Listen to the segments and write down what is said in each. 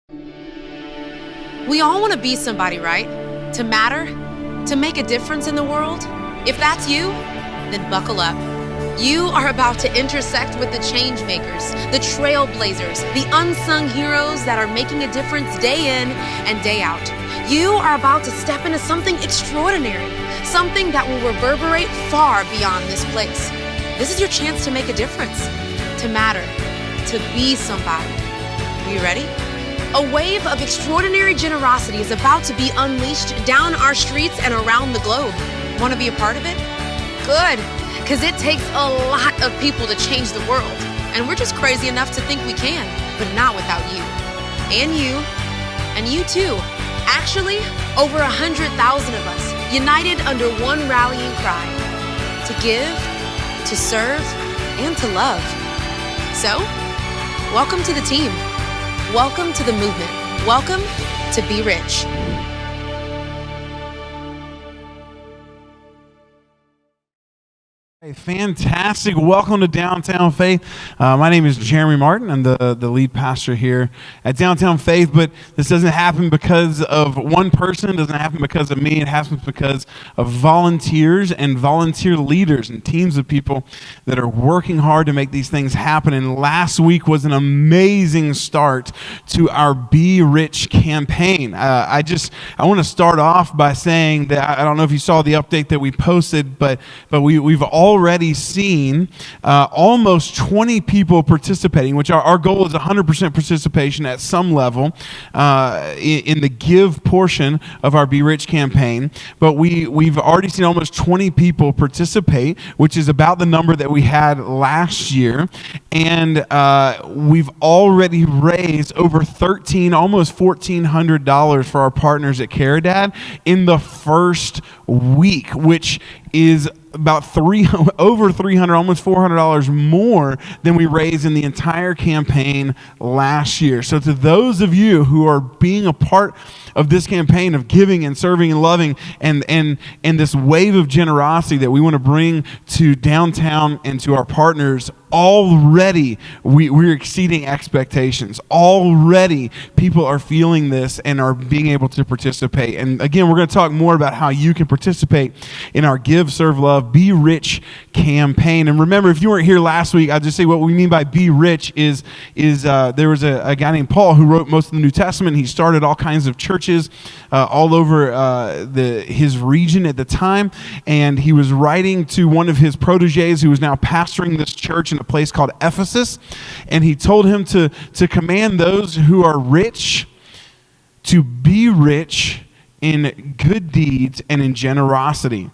We all want to be somebody, right? To matter, to make a difference in the world. If that's you, then buckle up. You are about to intersect with the change makers, the trailblazers, the unsung heroes that are making a difference day in and day out. You are about to step into something extraordinary, something that will reverberate far beyond this place. This is your chance to make a difference, to matter, to be somebody. Are you ready? A wave of extraordinary generosity is about to be unleashed down our streets and around the globe. Want to be a part of it? Good, because it takes a lot of people to change the world. And we're just crazy enough to think we can, but not without you. And you too. Actually, over 100,000 of us, united under one rallying cry. To give, to serve, and to love. So, welcome to the team. Welcome to the movement. Welcome to Be Rich. Hey, fantastic. Welcome to Downtown Faith. My name is Jeremy Martin. I'm the lead pastor here at Downtown Faith, but this doesn't happen because of one person. It doesn't happen because of me. It happens because of volunteers and volunteer leaders and teams of people that are working hard to make these things happen. And last week was an amazing start to our Be Rich campaign. I want to start off by saying that I don't know if you saw the update that we posted, but we've already seen almost 20 people participating, which our goal is 100% participation at some level in the give portion of our Be Rich campaign. But we've already seen almost 20 people participate, which is about the number that we had last year. And we've already raised over almost $1,400 for our partners at Caridad in the first week, which is about over $300, almost $400 more than we raised in the entire campaign last year. So to those of you who are being a part of this campaign of giving and serving and loving and this wave of generosity that we want to bring to downtown and to our partners, already we're exceeding expectations. Already people are feeling this and are being able to participate. And again, we're going to talk more about how you can participate in our Give, Serve, Love, Be Rich campaign. And remember, if you weren't here last week, I'll just say what we mean by Be Rich is there was a guy named Paul who wrote most of the New Testament. He started all kinds of churches all over his region at the time, and he was writing to one of his proteges who was now pastoring this church in a place called Ephesus, and he told him to command those who are rich to be rich in good deeds and in generosity.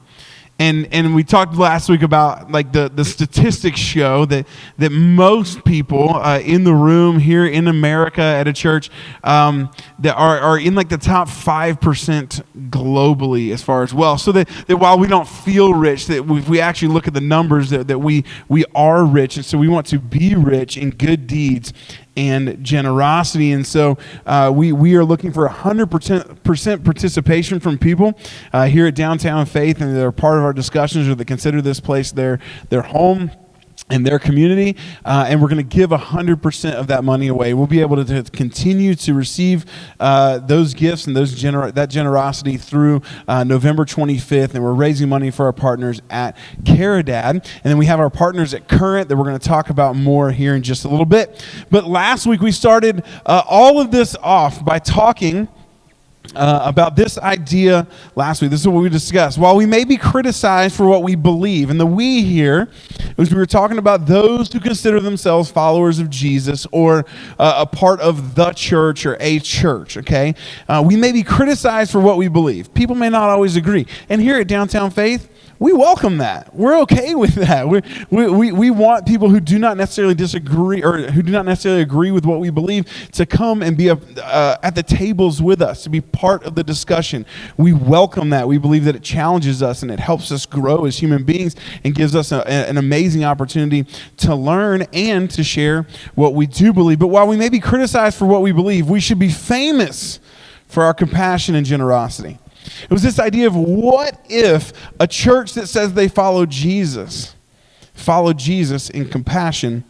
And we talked last week about like the statistics show that most people in the room here in America at a church that are in like the top 5% globally as far as wealth. So that while we don't feel rich, that we actually look at the numbers that we are rich, and so we want to be rich in good deeds and generosity. And so we are looking for 100% participation from people here at Downtown Faith, and they're part of our discussions, or that consider this place their home and their community, and we're going to give 100% of that money away. We'll be able to continue to receive those gifts and that generosity through November 25th, and we're raising money for our partners at Caridad. And then we have our partners at Current that we're going to talk about more here in just a little bit. But last week we started all of this off by talking about this idea last week. This is what we discussed. While we may be criticized for what we believe, and the we here was we were talking about those who consider themselves followers of Jesus or a part of the church or a church, okay? We may be criticized for what we believe. People may not always agree. And here at Downtown Faith, we welcome that. We're okay with that. We want people who do not necessarily disagree or who do not necessarily agree with what we believe to come and be at the tables with us, to be part of the discussion. We welcome that. We believe that it challenges us and it helps us grow as human beings and gives us an amazing opportunity to learn and to share what we do believe. But while we may be criticized for what we believe, we should be famous for our compassion and generosity. It was this idea of what if a church that says they follow Jesus in compassion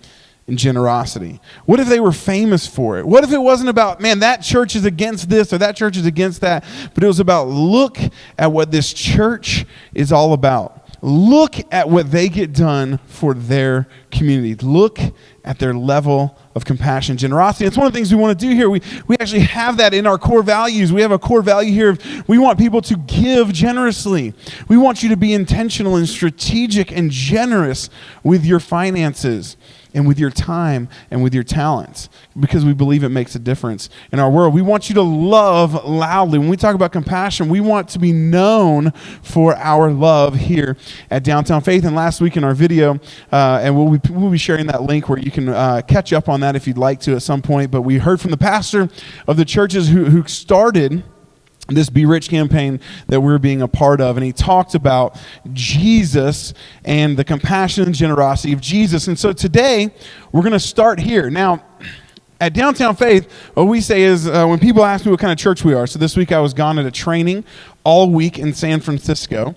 in generosity? What if they were famous for it? What if it wasn't about, man, that church is against this or that church is against that, but it was about, look at what this church is all about. Look at what they get done for their community. Look at their level of compassion, generosity. It's one of the things we want to do here. We actually have that in our core values. We have a core value here of we want people to give generously. We want you to be intentional and strategic and generous with your finances and with your time and with your talents, because we believe it makes a difference in our world. We want you to love loudly. When we talk about compassion, we want to be known for our love here at Downtown Faith. And last week in our video, and we'll be sharing that link where you can catch up on that if you'd like to at some point, but we heard from the pastor of the churches who started this Be Rich campaign that we're being a part of. And he talked about Jesus and the compassion and generosity of Jesus. And so today, we're going to start here. Now, at Downtown Faith, what we say is when people ask me what kind of church we are, so this week I was gone at a training all week in San Francisco,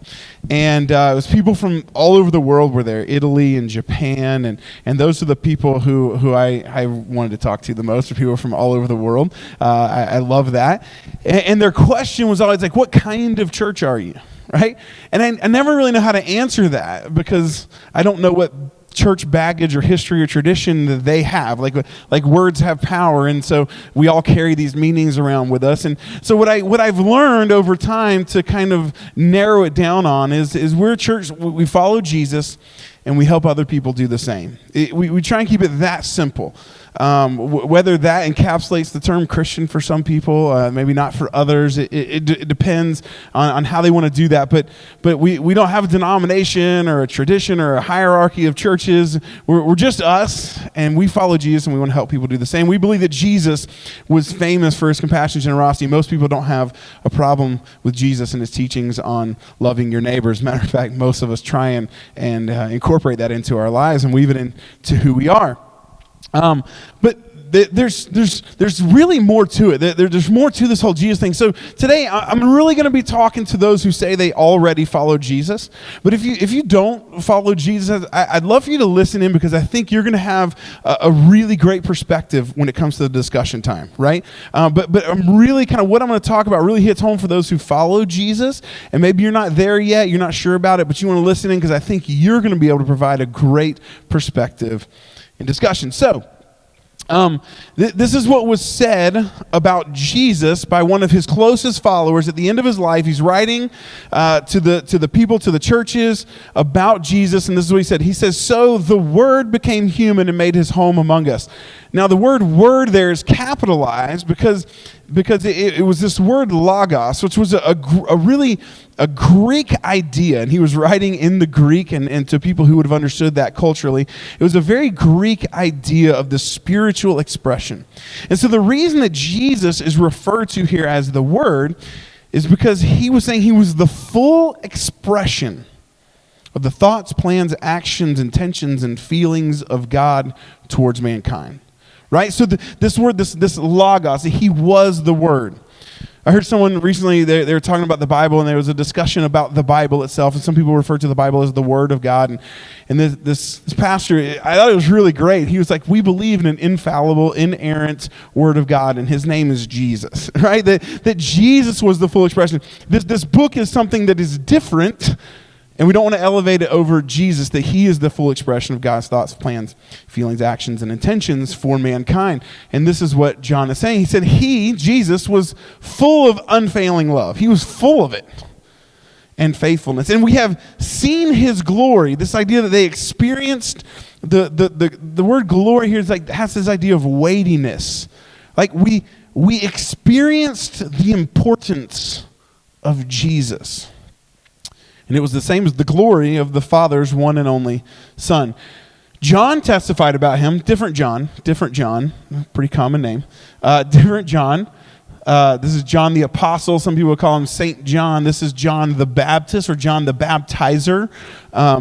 and it was people from all over the world were there, Italy and Japan, and those are the people who I wanted to talk to the most, are people from all over the world. I love that. And their question was always like, what kind of church are you, right? And I never really know how to answer that, because I don't know what church baggage or history or tradition that they have. Like words have power, and so we all carry these meanings around with us. And so what I've learned over time to kind of narrow it down on is we're a church, we follow Jesus, and we help other people do the same. We try and keep it that simple. Whether that encapsulates the term Christian for some people, maybe not for others. It depends on how they want to do that. But we don't have a denomination or a tradition or a hierarchy of churches. We're just us, and we follow Jesus, and we want to help people do the same. We believe that Jesus was famous for his compassion and generosity. Most people don't have a problem with Jesus and his teachings on loving your neighbors. Matter of fact, most of us try and incorporate that into our lives and weave it into who we are. But there's really more to it. There's more to this whole Jesus thing. So today I'm really going to be talking to those who say they already follow Jesus. But if you don't follow Jesus, I'd love for you to listen in, because I think you're going to have a really great perspective when it comes to the discussion time, right? But I'm really kind of what I'm going to talk about really hits home for those who follow Jesus, and maybe you're not there yet, you're not sure about it, but you want to listen in, because I think you're going to be able to provide a great perspective in discussion. So, this is what was said about Jesus by one of his closest followers at the end of his life. He's writing to the people, to the churches about Jesus, and this is what he said. He says, "So the Word became human and made his home among us." Now, the word there is capitalized because it was this word logos, which was a Greek idea, and he was writing in the Greek and to people who would have understood that culturally. It was a very Greek idea of the spiritual expression. And so the reason that Jesus is referred to here as the Word is because he was saying he was the full expression of the thoughts, plans, actions, intentions, and feelings of God towards mankind. Right? So this word, this logos, he was the Word. I heard someone recently, they were talking about the Bible, and there was a discussion about the Bible itself, and some people refer to the Bible as the Word of God. And this pastor, I thought it was really great. He was like, we believe in an infallible, inerrant Word of God, and his name is Jesus, right? That Jesus was the full expression. This book is something that is different, and we don't want to elevate it over Jesus, that he is the full expression of God's thoughts, plans, feelings, actions, and intentions for mankind. And this is what John is saying. He said Jesus, was full of unfailing love. He was full of it, and faithfulness. And we have seen his glory. This idea that they experienced, the word glory here is has this idea of weightiness. Like we experienced the importance of Jesus. And it was the same as the glory of the Father's one and only Son. John testified about him, different John, pretty common name, different John. This is John the Apostle. Some people call him Saint John. This is John the Baptist or John the Baptizer.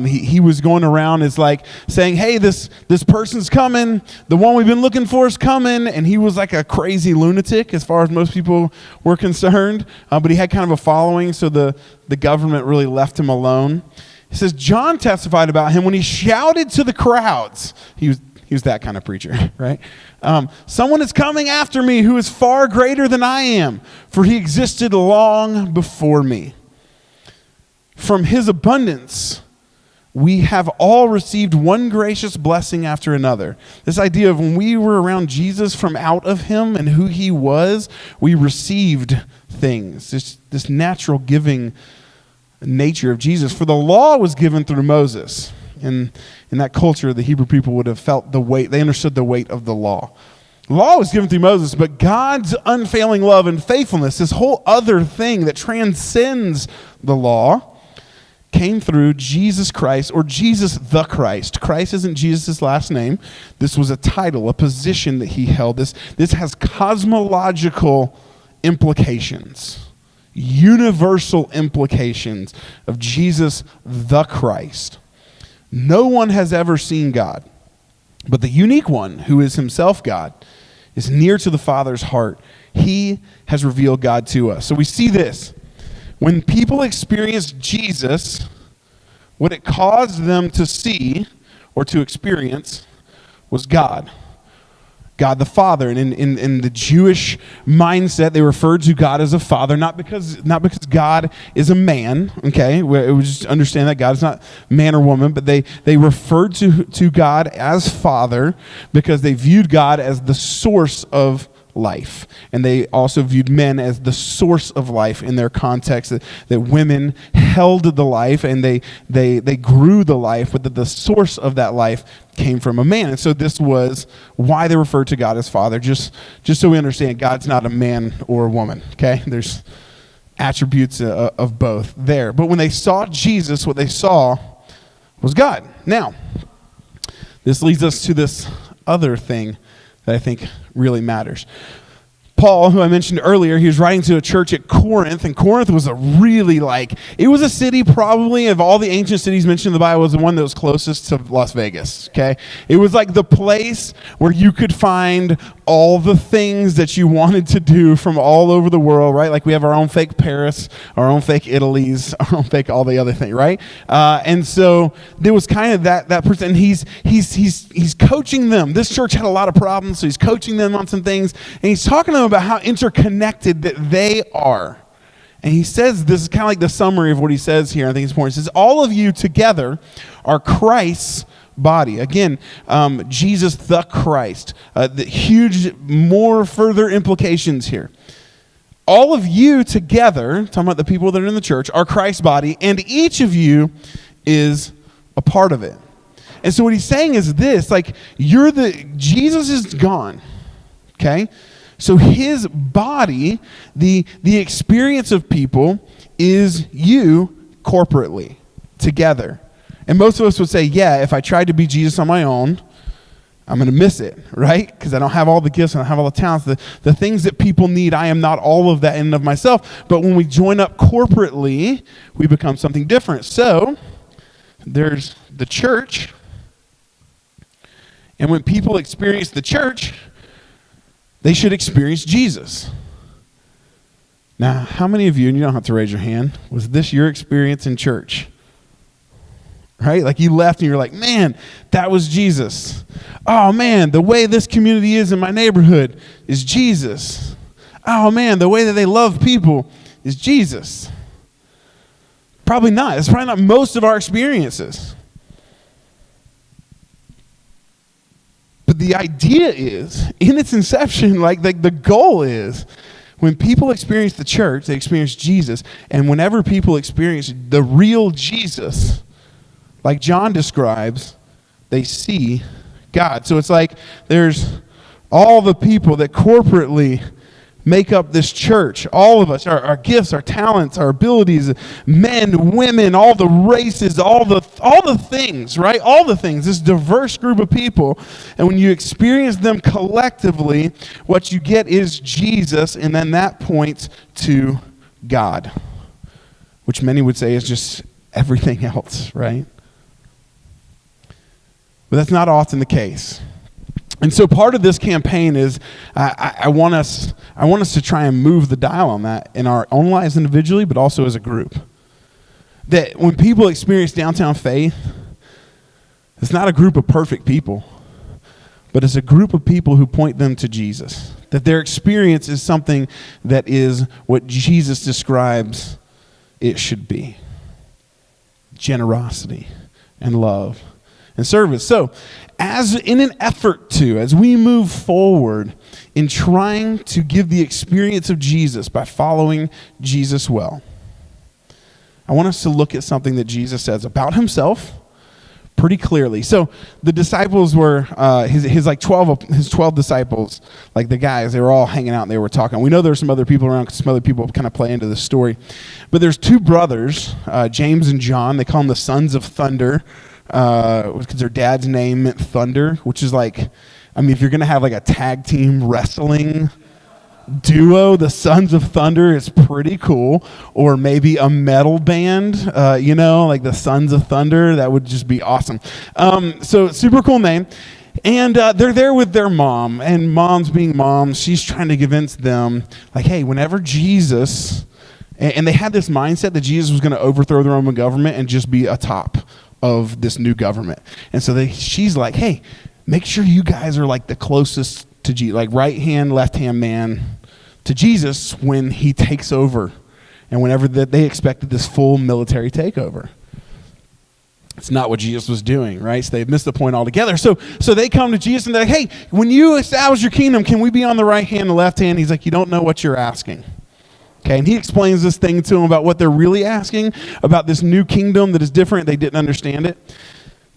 He was going around as like saying, hey, this person's coming. The one we've been looking for is coming. And he was like a crazy lunatic as far as most people were concerned. But he had kind of a following, so the government really left him alone. It says John testified about him when he shouted to the crowds. He He was that kind of preacher, right? Someone is coming after me who is far greater than I am, for he existed long before me. From his abundance, we have all received one gracious blessing after another. This idea of when we were around Jesus, from out of him and who he was, we received things. This natural giving nature of Jesus. For the law was given through Moses. In that culture, the Hebrew people would have felt the weight. They understood the weight of the law. Law was given through Moses, but God's unfailing love and faithfulness, this whole other thing that transcends the law, came through Jesus Christ, or Jesus the Christ. Christ isn't Jesus' last name. This was a title, a position that he held. This has cosmological implications, universal implications of Jesus the Christ. No one has ever seen God, but the unique one, who is himself God, is near to the Father's heart. He has revealed God to us. So we see this. When people experienced Jesus, what it caused them to see or to experience was God. God the Father. And in the Jewish mindset, they referred to God as a father, not because God is a man, okay? We just understand that God is not man or woman, but they referred to God as Father because they viewed God as the source of life. And they also viewed men as the source of life in their context, that women held the life and they grew the life, but that the source of that life came from a man. And so this was why they referred to God as Father, just so we understand God's not a man or a woman, okay? There's attributes of both there. But when they saw Jesus, what they saw was God. Now, this leads us to this other thing that I think really matters. Paul, who I mentioned earlier, he was writing to a church at Corinth, and Corinth was it was a city probably of all the ancient cities mentioned in the Bible, was the one that was closest to Las Vegas, okay? It was like the place where you could find all the things that you wanted to do from all over the world, right? Like we have our own fake Paris, our own fake Italy's, our own fake all the other thing, right? And so there was kind of that person, and he's coaching them. This church had a lot of problems, so he's coaching them on some things, and he's talking to them about how interconnected that they are. And he says, this is kind of like the summary of what he says here. I think it's important. He says, all of you together are Christ's body. Again, Jesus the Christ. The huge, more further implications here. All of you together, talking about the people that are in the church, are Christ's body, and each of you is a part of it. And so what he's saying is this, like, Jesus is gone, okay? So his body, the experience of people, is you corporately, together. And most of us would say, yeah, if I tried to be Jesus on my own, I'm going to miss it, right? Because I don't have all the gifts, I don't have all the talents, the things that people need. I am not all of that in and of myself. But when we join up corporately, we become something different. So there's the church. And when people experience the church, they should experience Jesus. Now, how many of you, and you don't have to raise your hand, was this your experience in church? Right? Like you left and you're like, man, that was Jesus. Oh man, the way this community is in my neighborhood is Jesus. Oh man, the way that they love people is Jesus. Probably not. It's probably not most of our experiences. But the idea is, in its inception, like the goal is, when people experience the church, they experience Jesus. And whenever people experience the real Jesus, like John describes, they see God. So it's like there's all the people that corporately make up this church. All of us, our gifts, our talents, our abilities, men, women, all the races, all the things, right? All the things, this diverse group of people. And when you experience them collectively, what you get is Jesus, and then that points to God, which many would say is just everything else, right? But that's not often the case. And so part of this campaign is I want us to try and move the dial on that in our own lives individually, but also as a group. That when people experience Downtown Faith, it's not a group of perfect people. but it's a group of people who point them to Jesus. That their experience is something that is what Jesus describes it should be. Generosity and love and service. So, as we move forward in trying to give the experience of Jesus by following Jesus well, I want us to look at something that Jesus says about himself pretty clearly. So the disciples were his 12 disciples, like the guys, they were all hanging out and they were talking. We know there's some other people around because some other people kind of play into this story. But there's two brothers, James and John. They call them the sons of thunder because their dad's name meant thunder, which is like, I mean, if you're going to have like a tag team wrestling duo, the Sons of Thunder is pretty cool. Or maybe a metal band, like the Sons of Thunder. That would just be awesome. So super cool name. And they're there with their mom. And mom's being mom, she's trying to convince them, like, hey, whenever Jesus, and they had this mindset that Jesus was going to overthrow the Roman government and just be atop of this new government. And so she's like, hey, make sure you guys are like the closest to Jesus, like right hand, left hand man to Jesus when he takes over, and whenever they expected this full military takeover. It's not what Jesus was doing, right? So they missed the point altogether. So they come to Jesus and they're like, hey, when you establish your kingdom, can we be on the right hand and the left hand? He's like, you don't know what you're asking. Okay, and he explains this thing to them about what they're really asking, about this new kingdom that is different. They didn't understand it.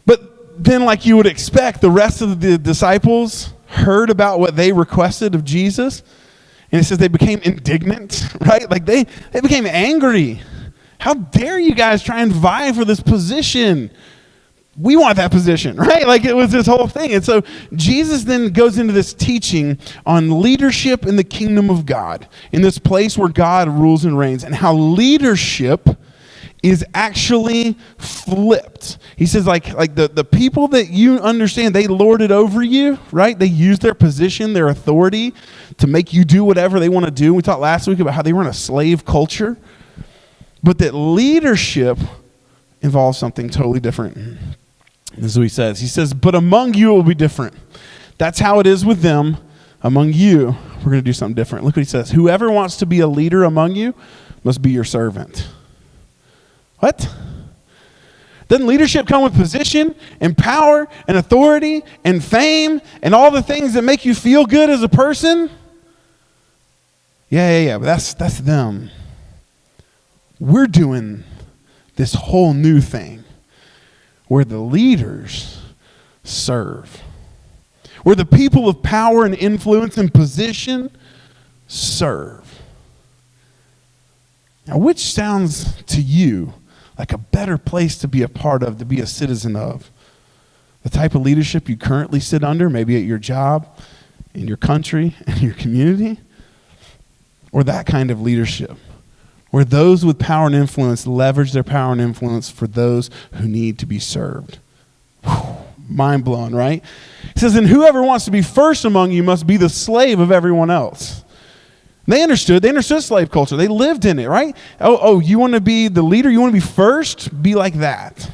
But then, like you would expect, the rest of the disciples heard about what they requested of Jesus, and it says they became indignant, right? Like they became angry. How dare you guys try and vie for this position? We want that position, right? Like it was this whole thing. And so Jesus then goes into this teaching on leadership in the kingdom of God, in this place where God rules and reigns, and how leadership is actually flipped. He says like the people that you understand, they lord it over you, right? They use their position, their authority to make you do whatever they want to do. We talked last week about how they were in a slave culture, but that leadership involves something totally different. This is what he says. He says, but among you it will be different. That's how it is with them. Among you, we're going to do something different. Look what he says. Whoever wants to be a leader among you must be your servant. What? Doesn't leadership come with position and power and authority and fame and all the things that make you feel good as a person? Yeah, but that's them. We're doing this whole new thing where the leaders serve, where the people of power and influence and position serve. Now, which sounds to you like a better place to be a part of, to be a citizen of? The type of leadership you currently sit under, maybe at your job, in your country, in your community, or that kind of leadership where those with power and influence leverage their power and influence for those who need to be served. Whew, mind blown, right? It says, and whoever wants to be first among you must be the slave of everyone else. They understood slave culture. They lived in it, right? Oh, you want to be the leader? You want to be first? Be like that.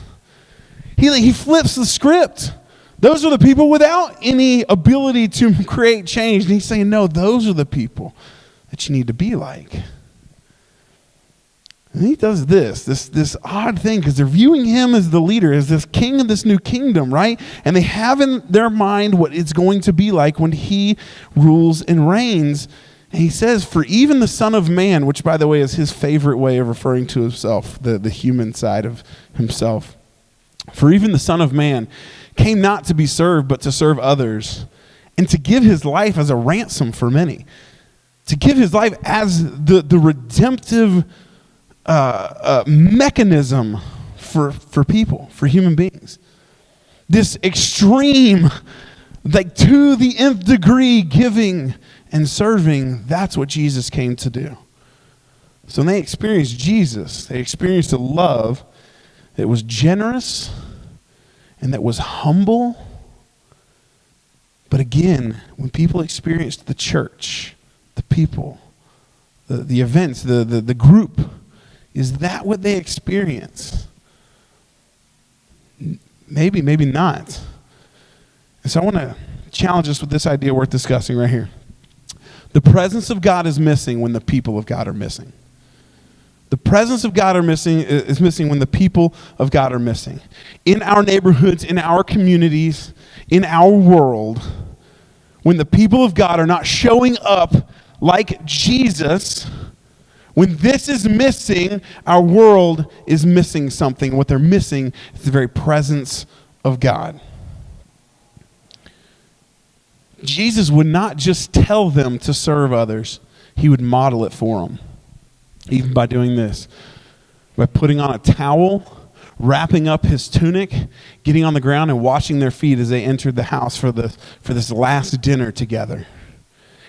He flips the script. Those are the people without any ability to create change. And he's saying, no, those are the people that you need to be like. And he does this odd thing because they're viewing him as the leader, as this king of this new kingdom, right? And they have in their mind what it's going to be like when he rules and reigns. And he says, for even the Son of Man, which, by the way, is his favorite way of referring to himself, the human side of himself. For even the Son of Man came not to be served, but to serve others, and to give his life as a ransom for many. To give his life as the redemptive mechanism for people, for human beings. This extreme, like to the nth degree, giving and serving, that's what Jesus came to do. So when they experienced Jesus, they experienced a love that was generous and that was humble. But again, when people experienced the church, the people, the events, the group, is that what they experience? Maybe not. And so I want to challenge us with this idea worth discussing right here. The presence of God is missing when the people of God are missing. The presence of God is missing when the people of God are missing. In our neighborhoods, in our communities, in our world, when the people of God are not showing up like Jesus, when this is missing, our world is missing something. What they're missing is the very presence of God. Jesus would not just tell them to serve others. He would model it for them. Even by doing this. By putting on a towel, wrapping up his tunic, getting on the ground and washing their feet as they entered the house for this last dinner together.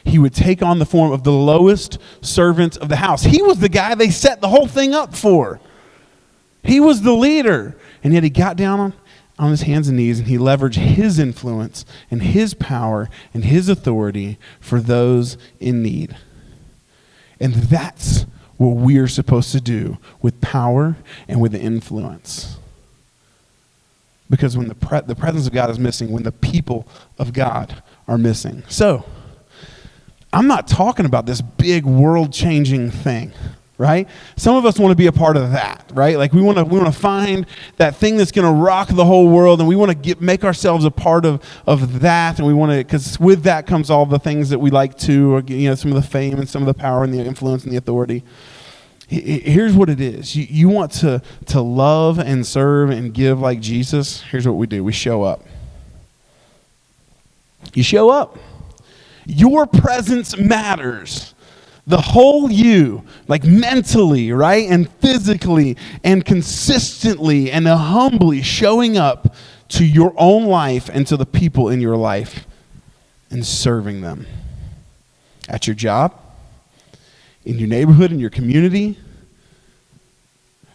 He would take on the form of the lowest servant of the house. He was the guy they set the whole thing up for. He was the leader. And yet he got down on his hands and knees, and he leveraged his influence and his power and his authority for those in need. And that's what we're supposed to do with power and with influence. Because when the presence of God is missing, when the people of God are missing. So, I'm not talking about this big world-changing thing, right? Some of us want to be a part of that, right? Like we want to find that thing that's going to rock the whole world, and we want to make ourselves a part of that, and we want to, because with that comes all the things that we like to, or, some of the fame and some of the power and the influence and the authority. Here's what it is. You want to love and serve and give like Jesus. Here's what we do. We show up. You show up. Your presence matters. The whole you, like mentally, right? And physically and consistently and humbly showing up to your own life and to the people in your life and serving them. At your job, in your neighborhood, in your community,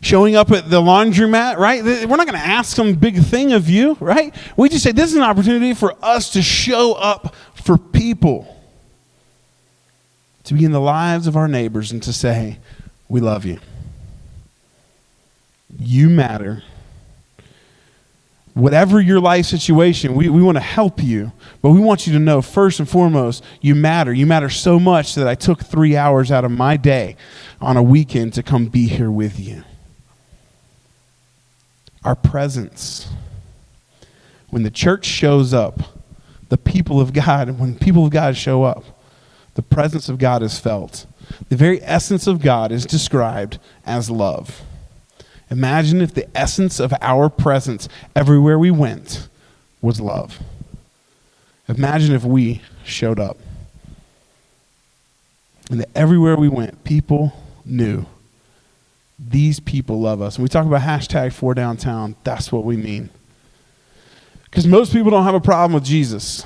showing up at the laundromat, right? We're not going to ask some big thing of you, right? We just say this is an opportunity for us to show up for people, to be in the lives of our neighbors and to say, we love you. You matter. Whatever your life situation, we want to help you, but we want you to know first and foremost, you matter. You matter so much that I took 3 hours out of my day on a weekend to come be here with you. Our presence. When the church shows up, the people of God, when people of God show up, the presence of God is felt. The very essence of God is described as love. Imagine if the essence of our presence everywhere we went was love. Imagine if we showed up. And that everywhere we went, people knew these people love us. When we talk about #4Downtown, that's what we mean. Because most people don't have a problem with Jesus.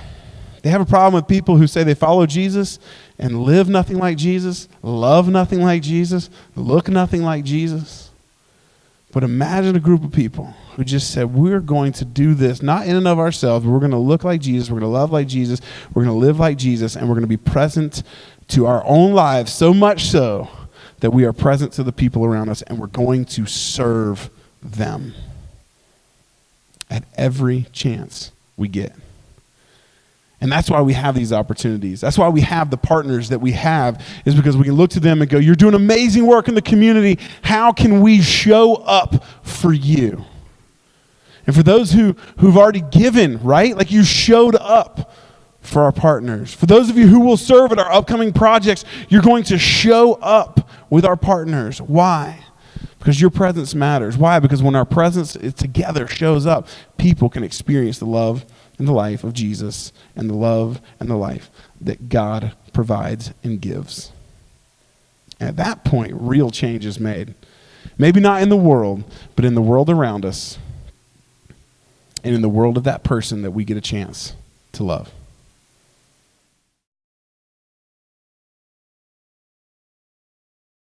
They have a problem with people who say they follow Jesus and live nothing like Jesus, love nothing like Jesus, look nothing like Jesus. But imagine a group of people who just said, we're going to do this, not in and of ourselves, but we're going to look like Jesus, we're going to love like Jesus, we're going to live like Jesus, and we're going to be present to our own lives, so much so that we are present to the people around us, and we're going to serve them at every chance we get. And that's why we have these opportunities. That's why we have the partners that we have, is because we can look to them and go, you're doing amazing work in the community. How can we show up for you? And for those who've already given, right? Like you showed up for our partners. For those of you who will serve at our upcoming projects, you're going to show up with our partners. Why? Because your presence matters. Why? Because when our presence together shows up, people can experience the love and the life of Jesus and the love and the life that God provides and gives. And at that point, real change is made. Maybe not in the world, but in the world around us and in the world of that person that we get a chance to love.